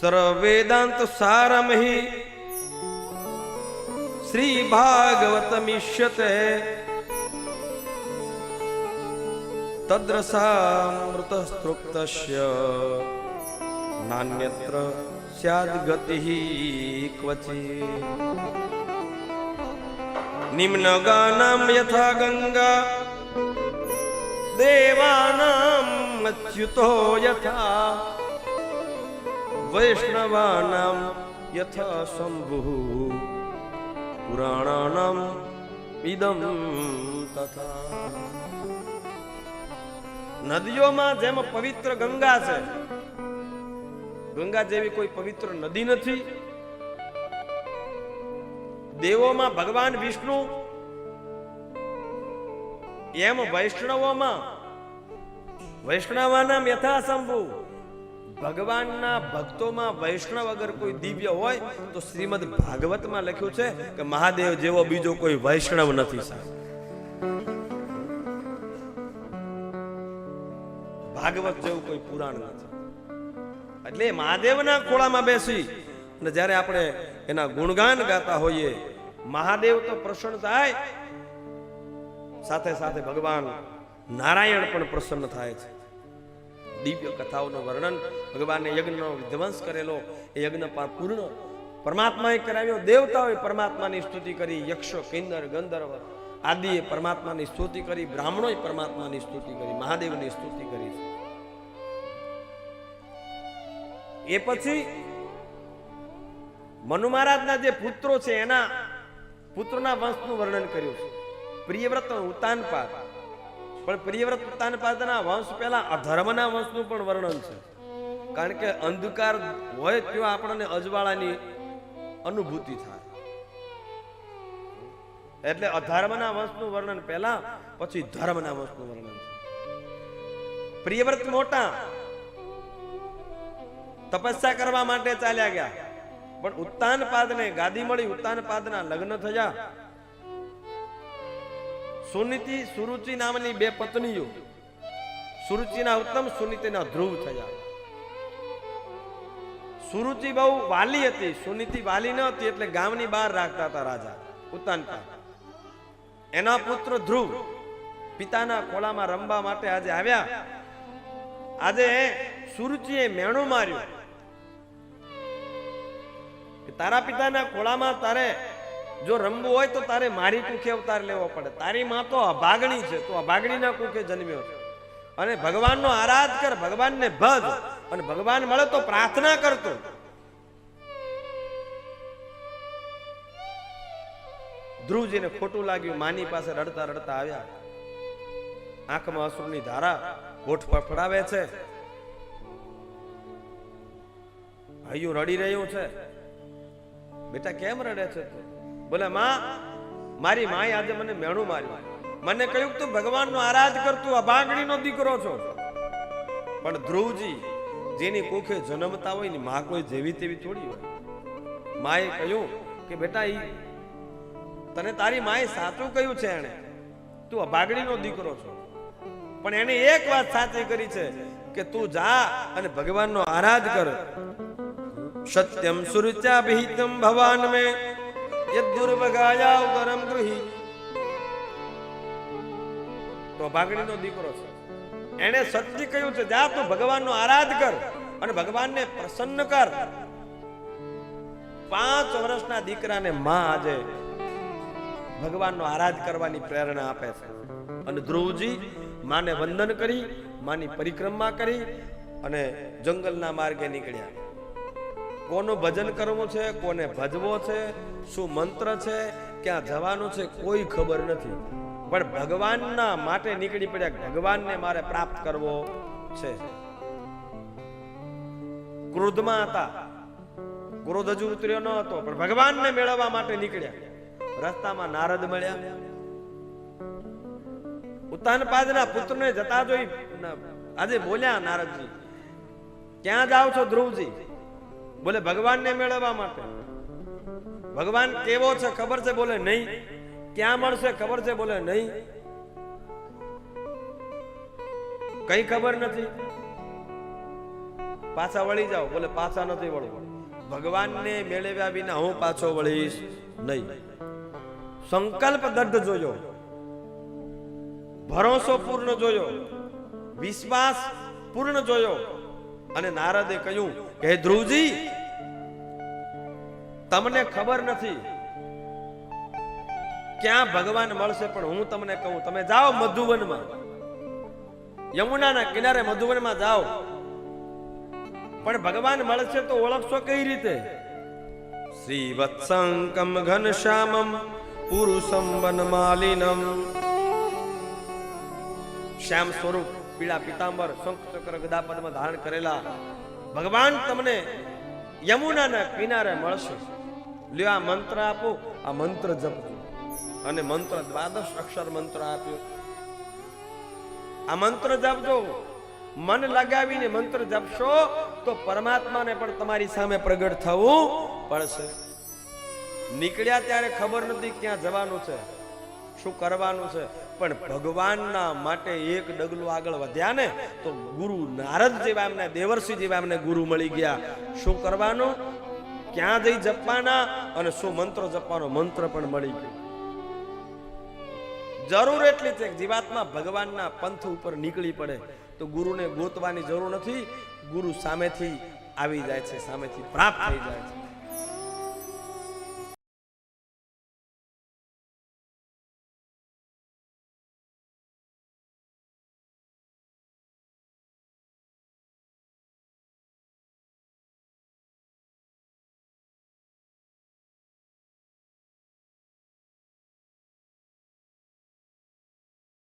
सर्ववेदांत सारमहि श्री भागवतमिष्यते तद्रसामृतस्तृप्तस्य नान्यत्र स्याद्गतिः क्वचित्। निम्नगानां यथा गंगा देवानां अच्युतो यथा वैष्णवानां यथा शंभुः पुराणानां इदं तथा। નદીઓમાં જેમ પવિત્ર ગંગા છે, ગંગા જેવી કોઈ પવિત્ર નદી નથી. દેવોમાં ભગવાન વિષ્ણુ, એમ વૈષ્ણવાનામ યથાશંભુ, ભગવાનના ભક્તોમાં વૈષ્ણવ અગર કોઈ દિવ્ય હોય તો શ્રીમદ ભાગવતમાં લખ્યું છે કે મહાદેવ જેવો બીજો કોઈ વૈષ્ણવ નથી સાહેબ. ભાગવત જેવું કોઈ પુરાણ નથી. એટલે મહાદેવના ખોળામાં બેસી અને જ્યારે આપણે એના ગુણગાન ગાતા હોઈએ, મહાદેવ તો પ્રસન્ન થાય, સાથે સાથે ભગવાન નારાયણ પણ પ્રસન્ન થાય છે. દિવ્ય કથાઓનું વર્ણન, ભગવાનને યજ્ઞનો વિધ્વંસ કરેલો એ યજ્ઞ પૂર્ણ પરમાત્માએ કરાવ્યો. દેવતાઓએ પરમાત્માની સ્તુતિ કરી, યક્ષો, કિન્નર, ગંધર્વ આદિએ પરમાત્માની સ્તુતિ કરી, બ્રાહ્મણોએ પરમાત્માની સ્તુતિ કરી, મહાદેવની સ્તુતિ કરી. એ પછી મનુ મહારાજના જે પુત્રો છે એના પુત્રોના વંશનું વર્ણન કર્યું છે. પ્રિયવ્રત ઉત્તાનપાદ, પણ પ્રિયવ્રત ઉત્તાનપાદના વંશ પહેલા અધર્મના વંશનું પણ વર્ણન છે. કારણ કે અંધકાર હોય ત્યાં આપણને અજવાળાની અનુભૂતિ થાય, એટલે અધર્મના વંશનું વર્ણન પહેલા, પછી ધર્મના વંશનું વર્ણન છે. પ્રિયવ્રત મોટા તપસ્યા કરવા માટે ચાલ્યા ગયા, પણ ઉત્તાનપાદને ગાદી મળી, ઉત્તાનપાદના લગ્ન થયા. સુનીતિ, સુરુચિ નામની બે પત્નીઓ, સુરુચિના ઉત્તમ, સુનીતિના ધ્રુવ થયા. સુરુચિ બહુ વાલી હતી, સુનીતિ વાલી ન હતી, એટલે ગામની બહાર રાખતા હતા રાજા ઉત્તાનપાદ. એના પુત્ર ધ્રુવ પિતાના ખોળામાં રમવા માટે આજે આવ્યા. આજે સુરુચિએ મેણું માર્યું કે તારા પિતાના ખોળામાં તારે જો રમવું હોય તો તારે મારી કુખે અવતાર લેવો પડે. તારી માં તો અભાગણી છે, તો અભાગણીના કુખે જન્મ્યો છે. અને ભગવાનનો આરાધ કર, ભગવાનને ભજ, અને ભગવાન મળે તો પ્રાર્થના કરતો. ધ્રુવજીને ખોટું લાગ્યું, માની પાસે રડતા રડતા આવ્યા. આંખમાં અશ્રુની ધારા, હોઠ ફફડાવે છે, હૈયું રડી રહ્યું છે. બેટા કેમ રડે છે તું? બોલે માં, મારી માએ આજે મને મેણું માર્યું, મને કહ્યું તું ભગવાનનો આરાધ કરતું, અભાગણીનો દીકરો છો. પણ ધ્રુવજી જેની કુખે જન્મતા હોય ને માં કોઈ જેવી તેવી થોડી હોય. માએ કહ્યું કે બેટા તને તારી માએ સાચું કહ્યું છે, એને તું અભાગણીનો દીકરો છો. પણ એને એક વાત સાચી કરી છે કે તું જા અને ભગવાનનો આરાધ કર. સત્યમ સુરુચા વિહિતમ ભવાન મે યદુર્ભગાયા ઉદરમ ગૃહી. તો અભાગણીનો દીકરો છે, એને સત્ય કહ્યું છે, જા તું ભગવાનનો આરાધ કર અને ભગવાનને પ્રસન્ન કર. 5 વર્ષના દીકરાને માં આજે ભગવાનનો આરાધ કરવાની પ્રેરણા આપે છે. અને ધ્રુવજી માને વંદન કરી, માની પરિક્રમા કરી અને જંગલના માર્ગે નીકળ્યા. કોનું ભજન કરવું છે, કોને ભજવો છે, શું મંત્ર છે, ક્યાં જવાનું છે, કોઈ ખબર નથી. પણ ભગવાનના માટે નીકળી પડ્યા. ભગવાનને મારે પ્રાપ્ત કરવો છે. ક્રોધમાં હતા, ક્રોધ હજુ ઉતર્યો ન હતો, પણ ભગવાનને મેળવવા માટે નીકળ્યા. રસ્તામાં નારદ મળ્યા. ઉત્તાનપાદના પુત્રને જતા જોઈ આજે બોલ્યા નારદજી, ક્યાં જાઓ છો ધ્રુવજી? બોલે ભગવાનને મેળવવા માટે. ભગવાન કેવો છે ખબર છે? બોલે નહીં. ક્યાં મળશે ખબર છે? બોલે નહીં. કઈ ખબર નથી. પાછા વળી જાઓ. બોલે પાછા નથી વળવું. ભગવાનને મેળવ્યા વિના હું પાછો વળીશ નહીં. સંકલ્પ દઢ જોયો, ભરોસો પૂર્ણ જોયો, વિશ્વાસ પૂર્ણ જોયો. અને નારદે કહ્યું કે હે ધ્રુવજી, તમને ખબર નથી ક્યાં ભગવાન મળશે, પણ હું તમને કહું, તમે જાઓ મધુવનમાં, યમુનાના કિનારે મધુવનમાં જાઓ, પણ ભગવાન મળશે તો ઓળખશો કઈ રીતે? શ્રી વત્સંકમ ઘનશ્યામમ પુરુષમ વનમાલિનમ. શ્યામ સ્વરૂપ, પીળા પીતાંબર, શંખ ચક્ર ગદા પદ્મ ધારણ કરેલા ભગવાન તમને યમુનાના કિનારે મળશે. લ્યો આ મંત્ર આપો, આ મંત્ર જપજો. અને મંત્ર 12 અક્ષર મંત્ર આપ્યો. આ મંત્ર જપજો, મન લગાવીને મંત્ર જપશો તો પરમાત્માને પણ તમારી સામે પ્રગટ થવું પડશે. નીકળ્યા ત્યારે ખબર નથી ક્યાં જવાનું છે, શું કરવાનું છે, પણ ભગવાનના માટે એક ડગલું આગળ વધ્યા ને તો ગુરુ નારદ જેવા એમને, દેવર્ષિ જેવા એમને ગુરુ મળી ગયા. શું કરવાનું, ક્યાં જઈ જપવાના અને શું મંત્ર જપવાનો, મંત્ર પણ મળી ગયો. જરૂર એટલી છે જીવાત્મા ભગવાનના પંથ ઉપર નીકળી પડે તો ગુરુને ગોતવાની જરૂર નથી. ગુરુ સામેથી આવી જાય છે, સામેથી પ્રાપ્ત થઈ જાય છે.